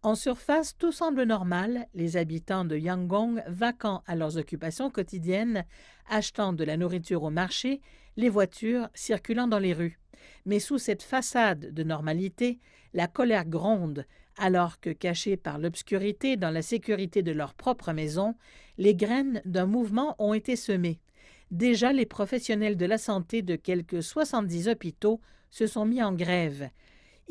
En surface, tout semble normal, les habitants de Yangon vaquant à leurs occupations quotidiennes, achetant de la nourriture au marché, les voitures circulant dans les rues. Mais sous cette façade de normalité, la colère gronde, alors que cachés par l'obscurité dans la sécurité de leur propre maison, les graines d'un mouvement ont été semées. Déjà, les professionnels de la santé de quelques 70 hôpitaux se sont mis en grève.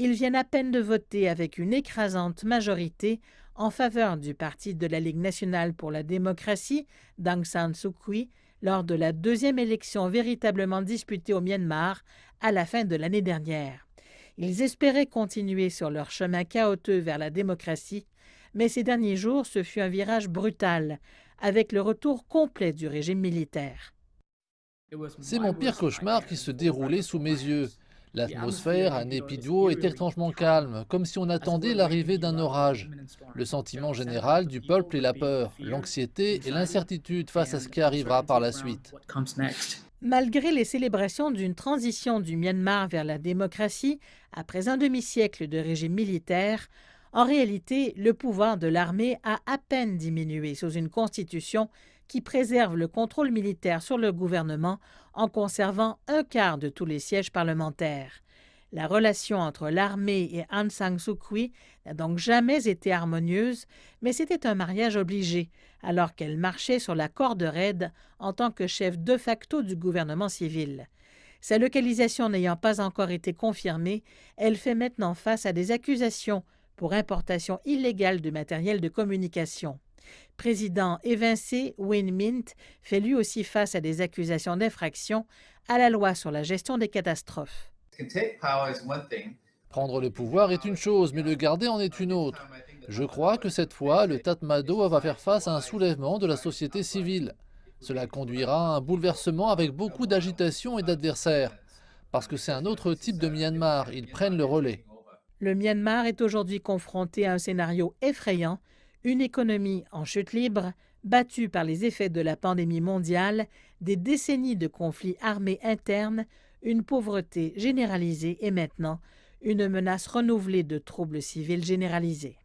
Ils viennent à peine de voter avec une écrasante majorité en faveur du Parti de la Ligue nationale pour la démocratie d'Aung San Suu Kyi lors de la deuxième élection véritablement disputée au Myanmar à la fin de l'année dernière. Ils espéraient continuer sur leur chemin chaotique vers la démocratie, mais ces derniers jours, ce fut un virage brutal, avec le retour complet du régime militaire. C'est mon pire cauchemar qui se déroulait sous mes yeux. L'atmosphère à Naypyidaw est étrangement calme, comme si on attendait l'arrivée d'un orage. Le sentiment général du peuple est la peur, l'anxiété et l'incertitude face à ce qui arrivera par la suite. Malgré les célébrations d'une transition du Myanmar vers la démocratie après un demi-siècle de régime militaire, en réalité, le pouvoir de l'armée a à peine diminué sous une constitution qui préserve le contrôle militaire sur le gouvernement en conservant un quart de tous les sièges parlementaires. La relation entre l'armée et Aung San Suu Kyi n'a donc jamais été harmonieuse, mais c'était un mariage obligé, alors qu'elle marchait sur la corde raide en tant que chef de facto du gouvernement civil. Sa localisation n'ayant pas encore été confirmée, elle fait maintenant face à des accusations pour importation illégale de matériel de communication. Président évincé, Win Myint fait lui aussi face à des accusations d'infraction à la loi sur la gestion des catastrophes. Prendre le pouvoir est une chose, mais le garder en est une autre. Je crois que cette fois, le Tatmadaw va faire face à un soulèvement de la société civile. Cela conduira à un bouleversement avec beaucoup d'agitation et d'adversaires. Parce que c'est un autre type de Myanmar, ils prennent le relais. Le Myanmar est aujourd'hui confronté à un scénario effrayant, une économie en chute libre, battue par les effets de la pandémie mondiale, des décennies de conflits armés internes, une pauvreté généralisée et maintenant une menace renouvelée de troubles civils généralisés.